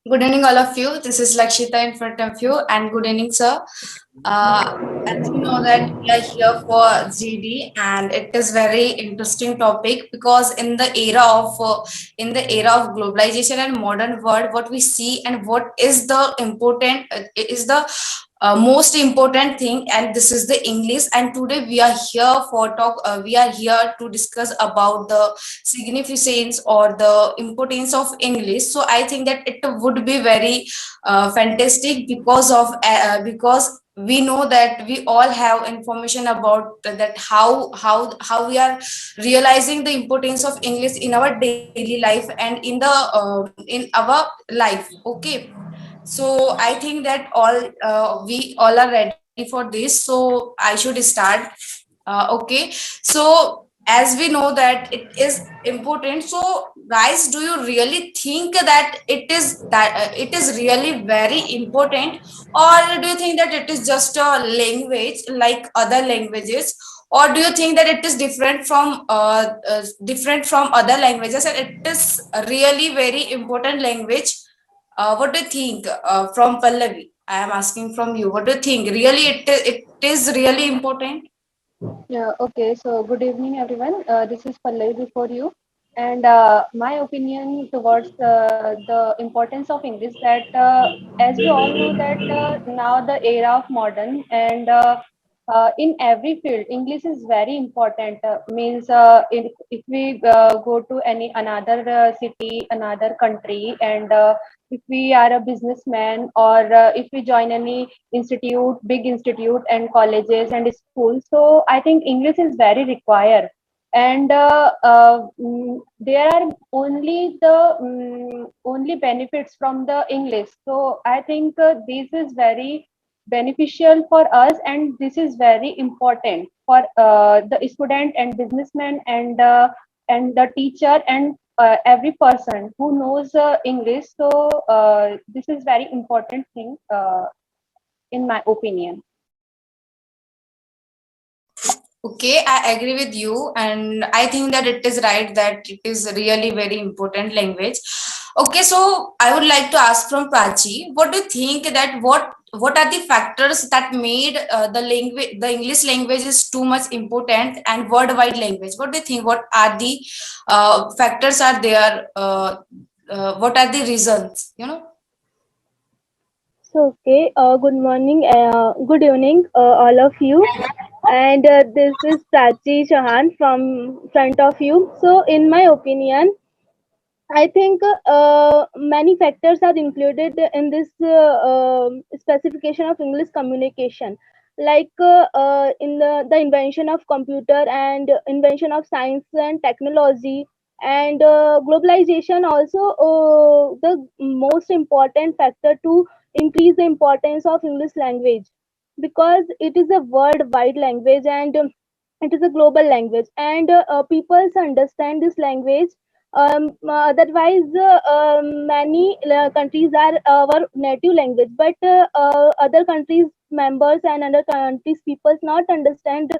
Good evening, all of you. This is Lakshita in front of you, and good evening, sir. As you know that we are here for GD, and it is very interesting topic because in the era of globalization and modern world, what we see and what is the important is the most important thing, and this is the English. And today we are here for talk. We are here to discuss about the significance or the importance of English. So I think that it would be very fantastic because we know that we all have information about that how we are realizing the importance of English in our daily life and in our life. Okay, so I think that we all are ready for this. So I should start. Okay, so as we know that it is important, so guys, do you really think that it is really very important, or do you think that it is just a language like other languages, or do you think that it is different from other languages and it is a really very important language? What do you think, from Pallavi? I am asking from you. What do you think? Really, it is really important. Yeah, okay. So, good evening, everyone. This is Pallavi before you. And my opinion towards the importance of English that as we all know that now the era of modern and in every field, English is very important. Means if we go to any another city, another country, and if we are a businessman or if we join any institute, big institute and colleges and schools. So I think English is very required. And there are only benefits from the English. So I think this is very beneficial for us, and this is very important for the student and businessman and the teacher and every person who knows English. So this is very important thing in my opinion. Okay, I agree with you, and I think that it is right that it is really very important language. Okay, so I would like to ask from Prachi, what do you think that what are the factors that made the English language is too much important and worldwide language? What do you think? What are the factors are there? What are the reasons? You know. So, okay, good morning, good evening, all of you. And this is Prachi Chauhan from front of you. So, in my opinion, I think many factors are included in this specification of English communication, like in the invention of computer and invention of science and technology and globalization. Also, the most important factor to increase the importance of English language because it is a worldwide language and it is a global language and people understand this language. Otherwise, many countries are our native language, but other countries members and other countries peoples not understand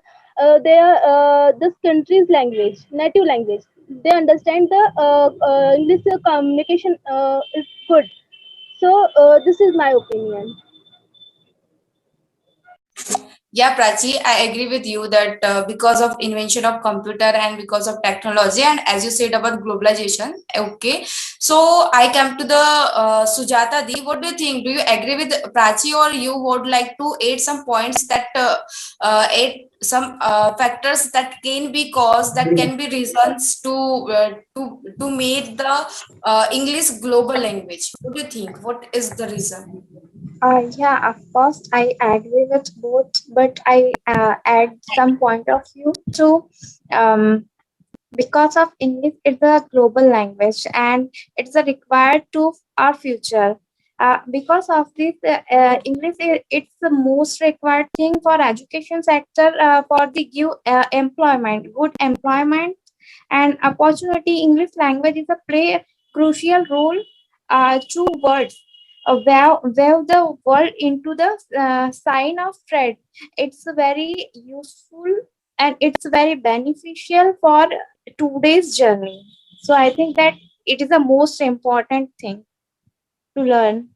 their this country's language, native language. They understand the English communication is good. So this is my opinion. Yeah, Prachi, I agree with you that because of invention of computer and because of technology, and as you said about globalization, okay. So I come to the Sujata Di. What do you think? Do you agree with Prachi, or you would like to add some points that add some factors that can be caused, that can be reasons to make the English global language? What do you think? What is the reason? Yeah, of course, I agree with both, but I add some point of view to um, because of English is a global language and it's a required to our future. Because of this, English it's the most required thing for education sector for the give employment, good employment and opportunity. English language is a play a crucial role to words weave the world into the sign of trade. It's very useful and it's very beneficial for today's journey. So I think that it is the most important thing. to learn.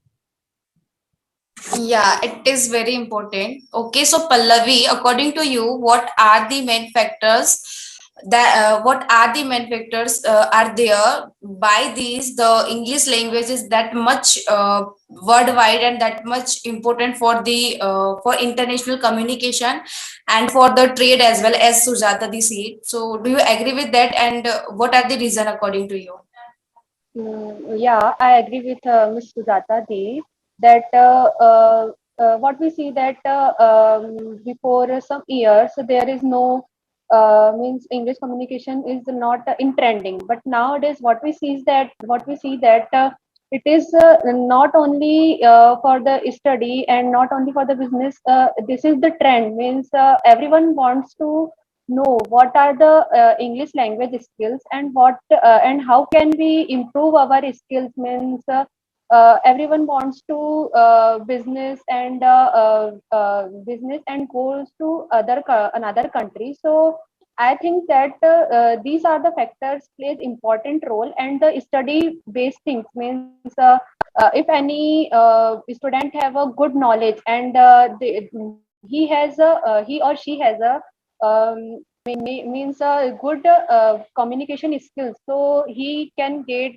Yeah, it is very important. Okay, so Pallavi, according to you, what are the main factors are there by these the English language is that much worldwide and that much important for the for international communication and for the trade as well as Sujata the said. So, do you agree with that? And what are the reason according to you? Yeah, I agree with Ms. Sujata Dev that what we see that before some years there is no means English communication is not in trending. But nowadays what we see that it is not only for the study and not only for the business. This is the trend means everyone wants to know what are the English language skills and what and how can we improve our skills means everyone wants to business and goes to another country. So I think that these are the factors plays important role, and the study based things means if any student have a good knowledge and he or she has a means a good communication skills, so he can get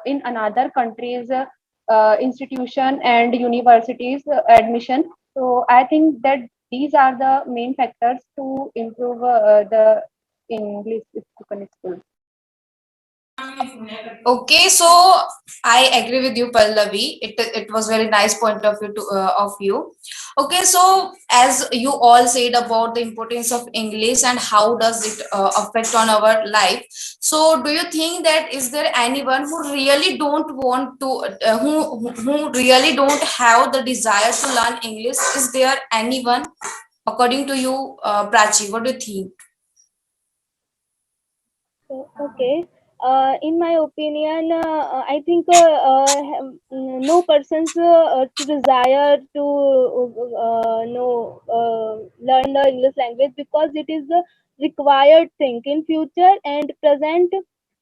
in another countries institution and universities admission. So I think that these are the main factors to improve the English spoken skills. Okay, so I agree with you, Pallavi. It was very nice point of view of you. Okay, so as you all said about the importance of English and how does it affect on our life. So, do you think that is there anyone who really don't want to who really don't have the desire to learn English? Is there anyone according to you, Prachi? What do you think? Okay. In my opinion, I think no person's to desire to know learn the English language because it is a required thing in future and present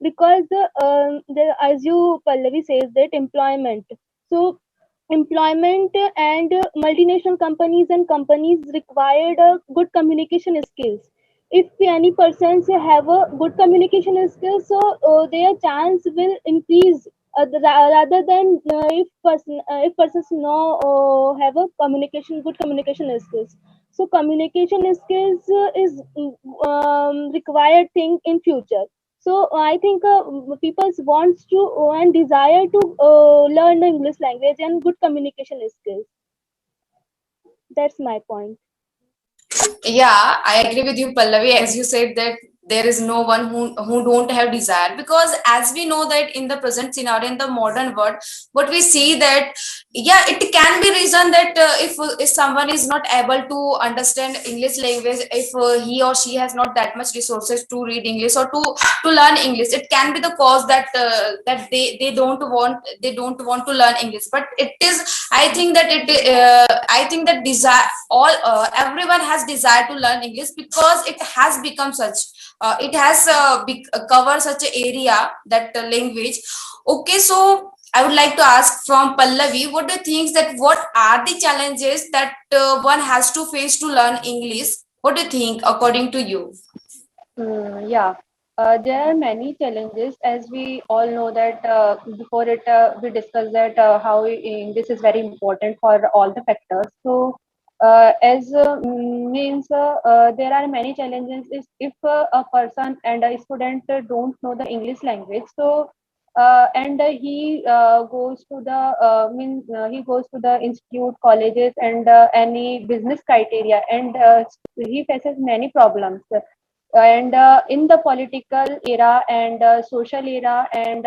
because as you Pallavi says that employment. So employment and multinational companies and companies required good communication skills. If any persons have a good communication skills, so their chance will increase rather than if persons no have a communication good communication skills. So communication skills is required thing in future. So I think people wants to and desire to learn the English language and good communication skills. That's my point. Yeah, I agree with you, Pallavi. As you said that there is no one who don't have desire, because as we know that in the present scenario in the modern world, what we see that yeah, it can be reason that if someone is not able to understand English language, if he or she has not that much resources to read English or to learn English, it can be the cause that that they don't want to learn English. But it is, I think that I think that desire all everyone has desire to learn English because it has become such it has covered such an area that language. Okay, so I would like to ask from Pallavi, what do you think that what are the challenges that one has to face to learn English? What do you think according to you? Yeah, there are many challenges, as we all know that before it we discussed that how English is very important for all the factors. So, as means there are many challenges if a person and a student don't know the English language. So, and he goes to the he goes to the institute, colleges, and any business criteria, and he faces many problems and in the political era and social era and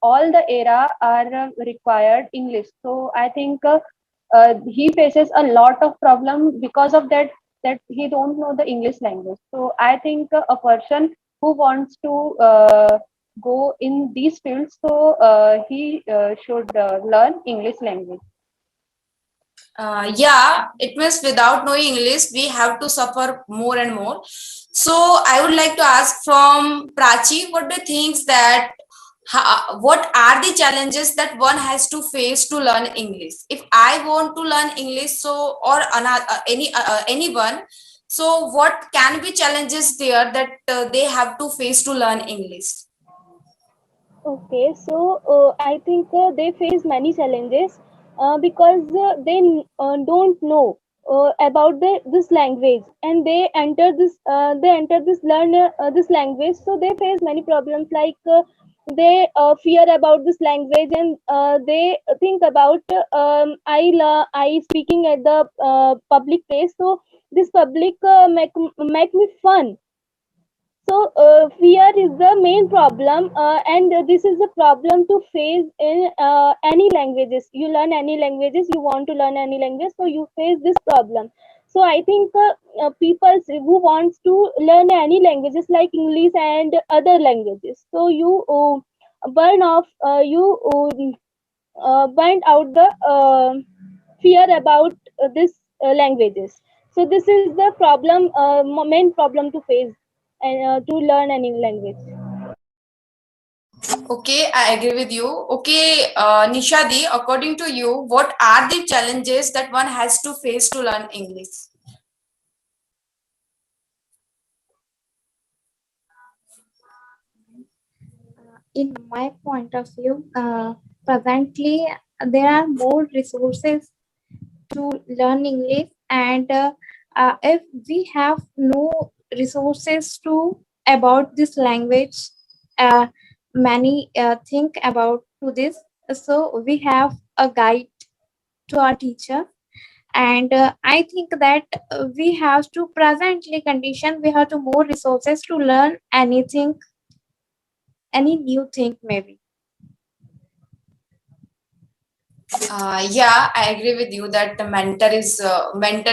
all the era are required English. So I think he faces a lot of problem because of that he don't know the English language. So I think a person who wants to go in these fields, so he should learn English language. Yeah, it means without knowing English, we have to suffer more and more. So I would like to ask from Prachi, what do you think that what are the challenges that one has to face to learn English? If I want to learn English, so or another anyone, so what can be challenges there that they have to face to learn English? Okay, so I think they face many challenges because they don't know about this language, and they enter this learn this language, so they face many problems like they fear about this language, and they think about I speaking at the public place, so this public make me fun. So fear is the main problem, and this is the problem to face in any languages. You learn any languages, you want to learn any language, so you face this problem. So I think people who wants to learn any languages like English and other languages, so you burn out the fear about this languages. So this is the problem, main problem to face and to learn any language. Okay, I agree with you. Okay, Nishadi, according to you, what are the challenges that one has to face to learn English? In my point of view, presently there are more resources to learn English, and if we have no resources to about this language, uh, many think about to this. So we have a guide to our teacher, and I think that we have to presently condition we have to more resources to learn anything, any new thing maybe. Yeah, I agree with you that the mentor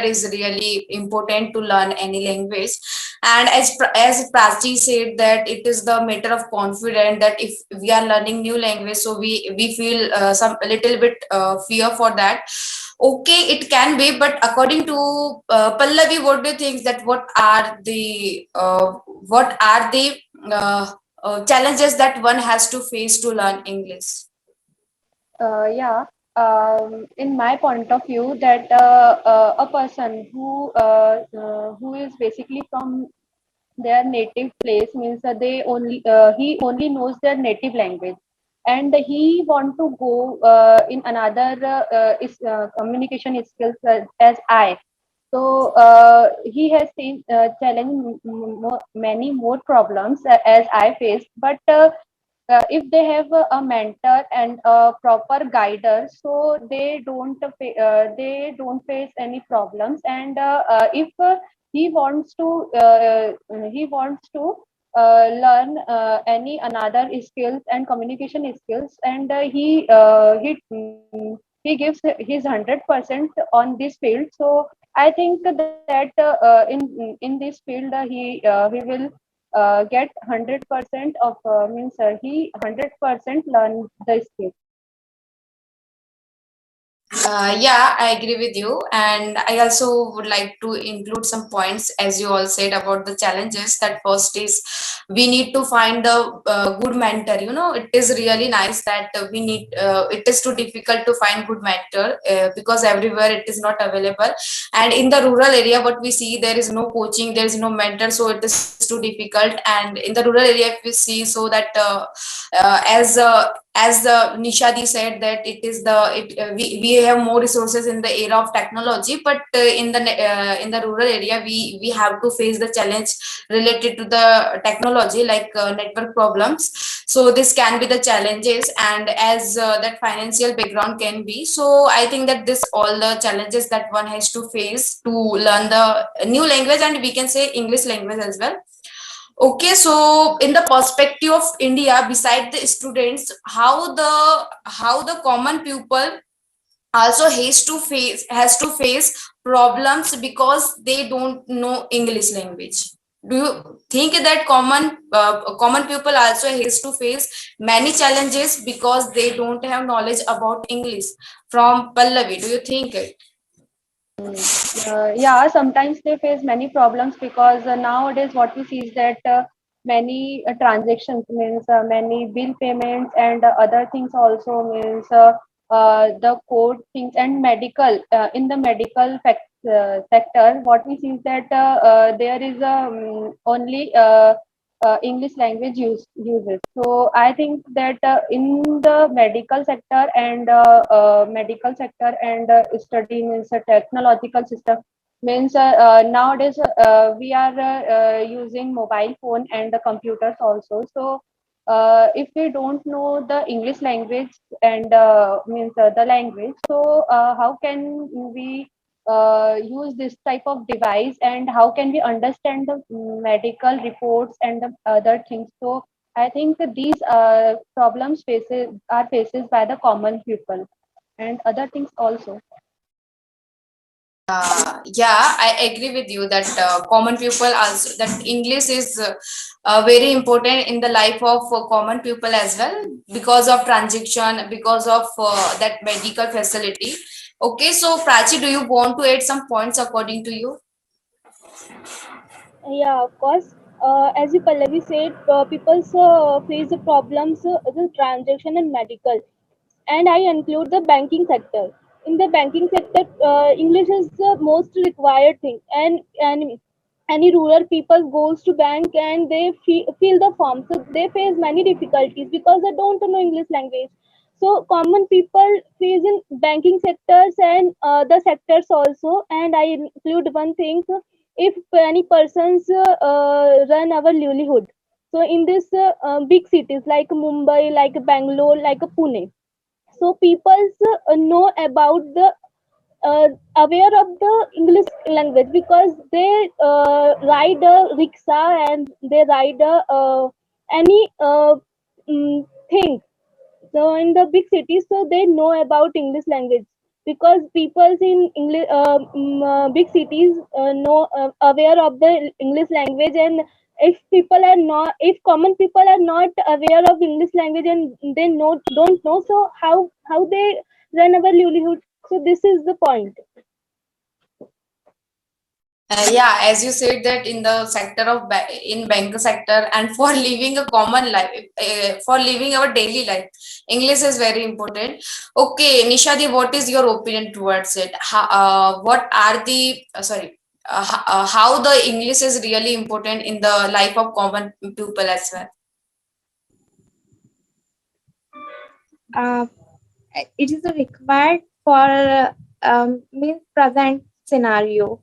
is really important to learn any language. And as Prachi said that it is the matter of confidence that if we are learning new language, so we feel some a little bit fear for that. Okay, it can be, but according to Pallavi, what do you think that what are the challenges that one has to face to learn English? Yeah, in my point of view, that a person who is basically from their native place means that he only knows their native language, and he want to go in another communication skills as I. So he has seen challenge many more problems as I faced, but if they have a mentor and a proper guider, so they don't face any problems. And if he wants to learn any another skills and communication skills, and he gives his 100% on this field. So I think that in this field he will get 100% of means he 100% learn the skill. Yeah, I agree with you. And I also would like to include some points, as you all said, about the challenges. That first is we need to find the good mentor. You know, it is really nice that it is too difficult to find good mentor because everywhere it is not available. And in the rural area, what we see, there is no coaching, there is no mentor, so it is too difficult. And in the rural area, if we see, so that as Nishadi said that we have more resources in the era of technology, but in the rural area we have to face the challenge related to the technology like network problems. So this can be the challenges, and as that financial background can be. So I think that this all the challenges that one has to face to learn the new language, and we can say English language as well. Okay, so in the perspective of India, beside the students, how the common people also has to face problems because they don't know English language. Do you think that common people also has to face many challenges because they don't have knowledge about English? From Pallavi, do you think it? Yeah, sometimes they face many problems because nowadays what we see is that many transactions, means many bill payments and other things also, means the code things and medical, in the medical sector, what we see is that there is only English language uses. So I think that in the medical sector and study, means a technological system, means nowadays we are using mobile phone and the computers also. So if we don't know the English language and means the language, so how can we use this type of device, and how can we understand the medical reports and the other things? So I think that these problems faces by the common people and other things also. Yeah, I agree with you that common people also, that English is very important in the life of common people as well, because of transaction, because of that medical facility. Okay, so Prachi, do you want to add some points according to you? Yeah, of course. As you Pallavi said, people face the problems the transaction and medical, and I include the banking sector. In the banking sector, English is the most required thing, and any rural people goes to bank and they fill the form, so they face many difficulties because they don't know English language. So common people face in banking sectors and the sectors also, and I include one thing: if any persons run our livelihood. So in this big cities like Mumbai, like Bangalore, like Pune, so people know about the aware of the English language because they ride a rickshaw and they ride any thing. So in the big cities, so they know about English language because people in English big cities know aware of the English language. And if common people are not aware of English language and they don't know, so how they run our livelihood? So this is the point. Yeah, as you said that in the sector of in bank sector and for living a common life, for living our daily life, English is very important. Okay, Nishadi, what is your opinion towards it? What are the how the English is really important in the life of common people as well? uh, it is required for means present scenario,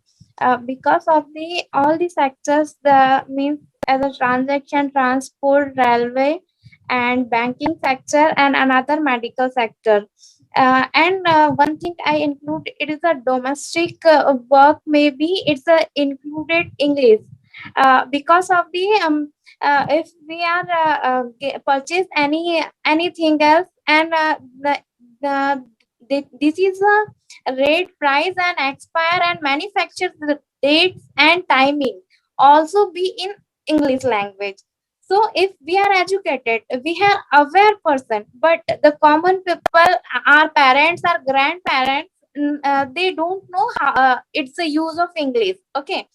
because of the all the sectors, the means as a transaction, transport, railway, and banking sector, and another medical sector. And one thing I include, it is a domestic work, maybe it's a included English, because of the if we are purchase anything else, and this is a rate, price, and expire, and manufacture the dates and timing also be in English language. So if we are educated, we are aware person, but the common people, our parents, our grandparents, they don't know how it's a use of English. Okay,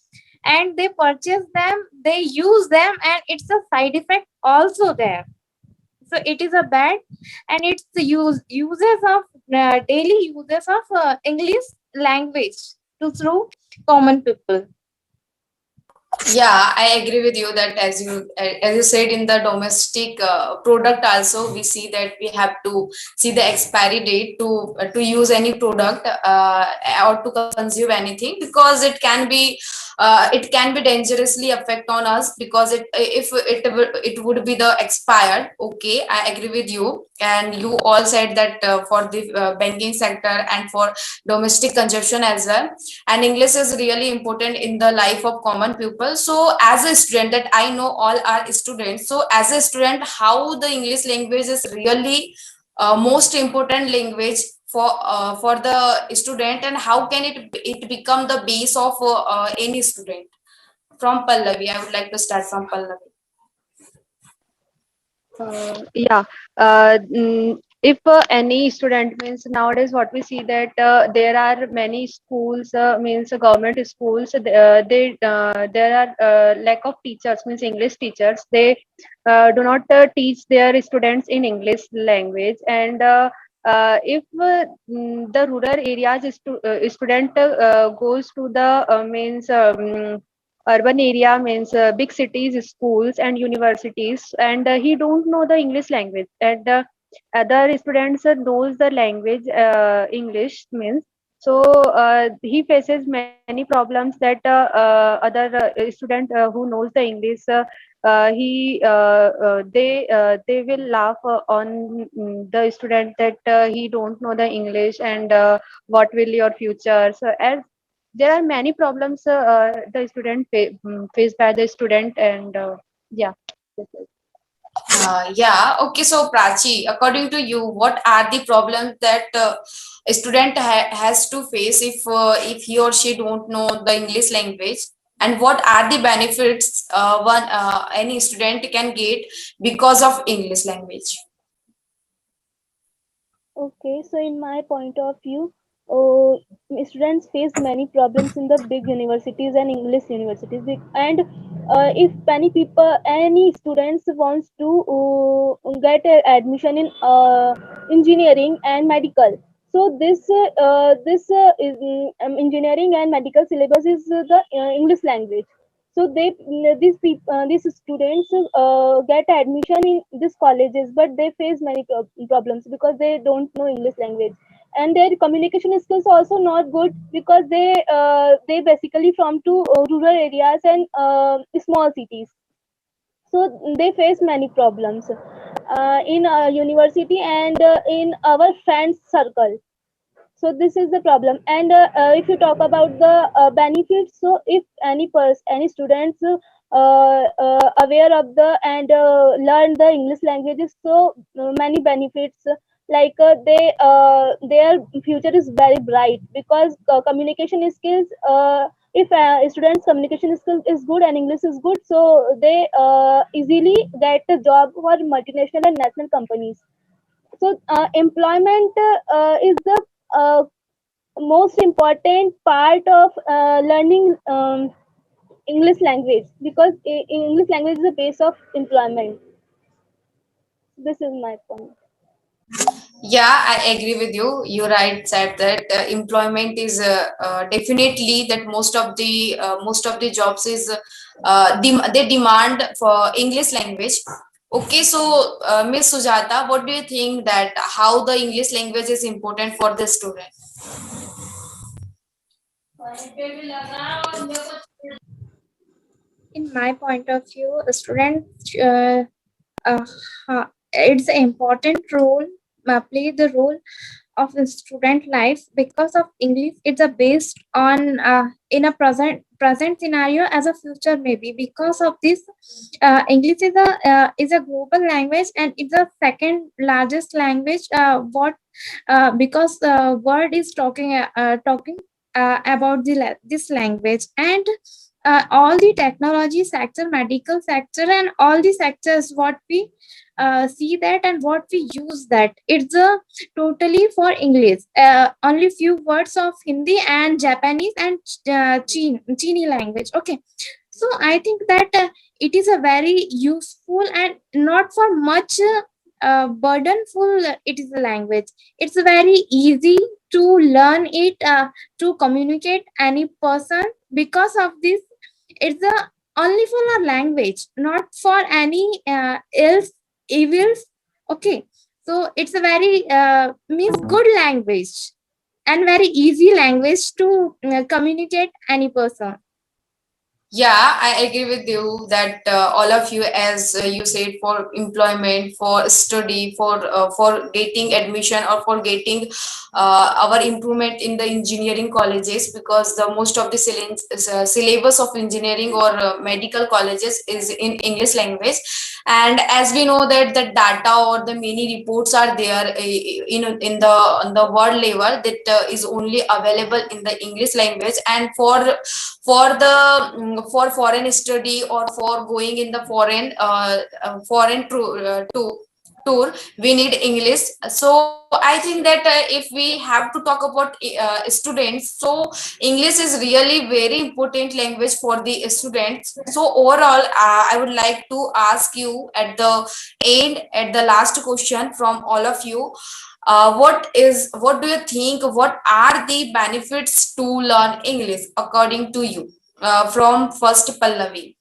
and they purchase them, they use them, and it's a side effect also there. So it is a bad, and it's the uses of daily uses of English language to through common people. Yeah, I agree with you that as you said, in the domestic product also, we see that we have to see the expiry date to use any product or to consume anything, because it can be dangerously affect on us, because it would be the expired. Okay, I agree with you, and you all said that for the banking sector and for domestic consumption as well, and English is really important in the life of common people. So as a student, that I know all are students, so as a student, how the English language is really most important language for the student, and how can it become the base of any student? From Pallavi, I would like to start from Pallavi. Yeah. if any student means nowadays what we see that there are many schools means government schools there are lack of teachers means English teachers. They do not teach their students in English language, and if the rural areas student goes to the means urban area means big cities schools and universities, and he don't know the English language, and other students knows the language English means. So he faces many problems that other student who knows the English, they will laugh on the student that he don't know the English, and what will your future. So as there are many problems the student faced by the student, and yeah. Yeah, okay. So, Prachi, according to you, what are the problems that a student has to face if he or she don't know the English language, and what are the benefits one any student can get because of English language? Okay, so in my point of view, students face many problems in the big universities and English universities. And if any students wants to get admission in engineering and medical, so this engineering and medical syllabus is the English language. So these students get admission in these colleges, but they face many problems because they don't know English language, and their communication skills also not good because they basically from to rural areas and small cities. So they face many problems in university and in our friends circle. So this is the problem. And if you talk about the benefits, so if any students aware of the and learn the English languages, so many benefits, like their future is very bright because communication skills, if a student's communication skill is good and English is good, so they easily get a job for multinational and national companies. So employment is the uh, most important part of learning English language, because English language is the base of employment. This is my point. Yeah, I agree with you. You right said that employment is definitely that most of the jobs is they demand for English language. Okay, so Miss Sujata, what do you think that how the English language is important for the student? In my point of view, a student uh, it's an important role, play the role of the student life because of English. It's a based on in a present scenario as a future maybe. Because of this, English is a global language, and it's the second largest language. What because world is talking about this language, and all the technology sector, medical sector, and all the sectors what we see that and what we use that, it's a totally for English. Only few words of Hindi and Japanese and Chini language. Okay, so I think that it is a very useful and not for much burdenful. It is a language. It's very easy to learn it, to communicate any person. Because of this, it's a only for our language, not for any else evils. Okay, so it's a very means good language and very easy language to communicate any person. Yeah, I agree with you that all of you, as you said, for employment, for study, for getting admission or for getting our improvement in the engineering colleges, because the most of the syllabus of engineering or medical colleges is in English language, and as we know that the data or the many reports are there in the on the world level that is only available in the English language, and for foreign study or for going in the foreign to tour, we need English. So I think that if we have to talk about students, so English is really very important language for the students. So overall, I would like to ask you at the end, at the last question from all of you, what do you think, what are the benefits to learn English according to you, from first Pallavi?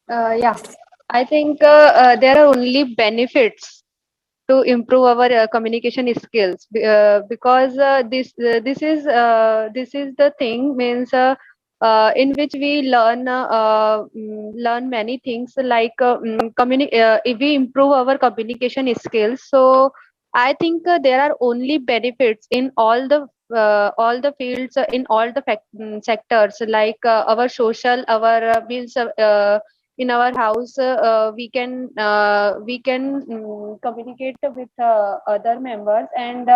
Yeah, I think there are only benefits to improve our communication skills because this is the thing means in which we learn many things like if we improve our communication skills. So I think there are only benefits in all the fields, in all the sectors, like our social, our means in our house we can communicate with other members, and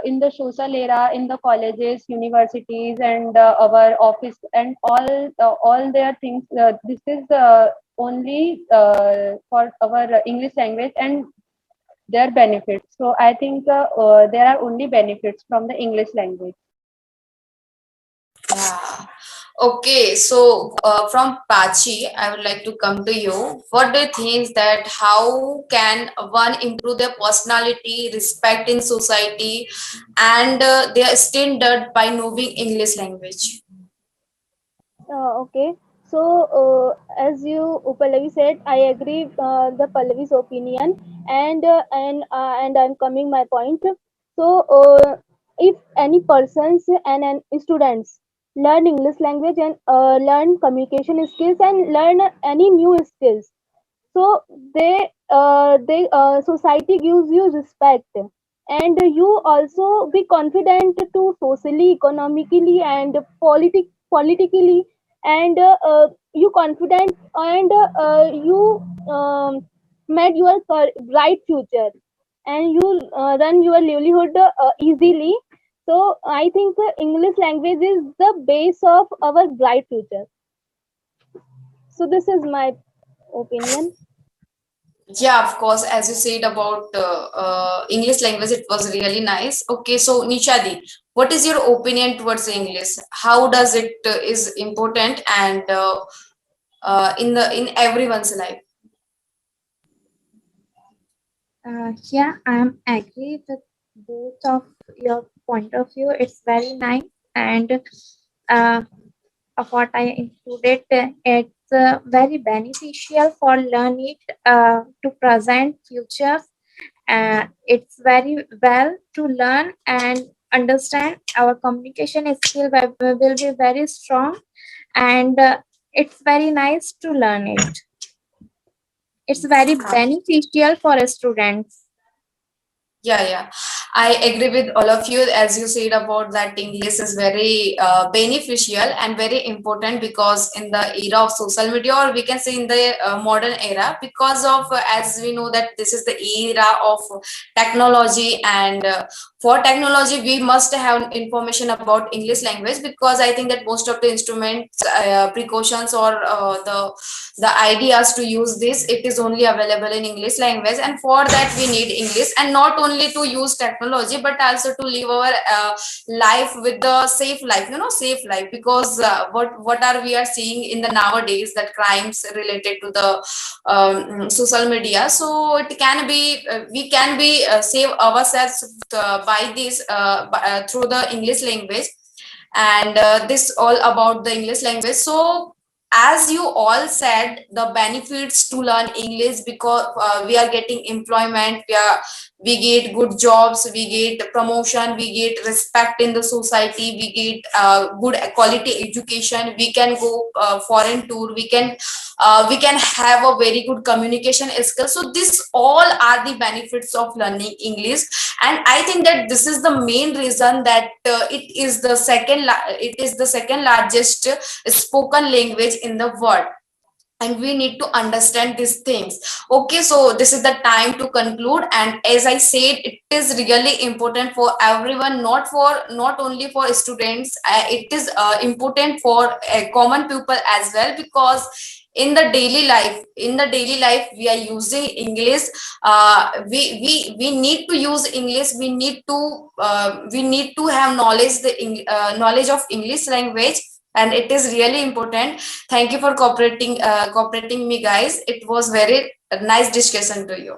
in the social era, in the colleges, universities, and our office, and all their things, this is only for our English language and their benefits. So I think there are only benefits from the English language. Yeah. Okay, so from Pachi, I would like to come to you. What do you think that how can one improve their personality, respect in society, and their standard by knowing English language? Okay. So, as you Pallavi said, I agree the Pallavi's opinion, and I'm coming my point. So, if any persons and students learn English language and learn communication skills and learn any new skills, so they society gives you respect, and you also be confident to socially, economically, and politically, and you confident, and you made your bright future, and you run your livelihood easily. So I think English language is the base of our bright future. So this is my opinion. Yeah, of course, as you said about English language, it was really nice. Okay, so Nishadi, what is your opinion towards English? How does it is important and in everyone's life? Yeah, I'm agree with both of your point of view. It's very nice, and uh, of what I included, it's very beneficial for learn it to present futures. It's very well to learn and understand. Our communication skill will be very strong, and it's very nice to learn it. It's very beneficial for students. Yeah. I agree with all of you. As you said about that, English is very beneficial and very important because in the era of social media, or we can say in the modern era, because of as we know that this is the era of technology, and for technology we must have information about English language, because I think that most of the instruments, precautions, or the ideas to use this, it is only available in English language, and for that we need English, and not only to use technology but also to live our life with the safe life, safe life, because what are we are seeing in the nowadays, that crimes related to the social media. So it can be we can be save ourselves by this through the English language, and this all about the English language. So as you all said, the benefits to learn English, because we are getting employment, we get good jobs, we get promotion, we get respect in the society, we get good quality education, we can go foreign tour, we can have a very good communication skill. So this all are the benefits of learning English, and I think that this is the main reason that it is the second largest spoken language in the world, and we need to understand these things. Okay, so this is the time to conclude, and as I said, it is really important for everyone, not only for students, it is important for common people as well, because in the daily life we are using English. We need to use English. We need to have knowledge of English language, and it is really important. Thank you for cooperating me, guys. It was very nice discussion to you.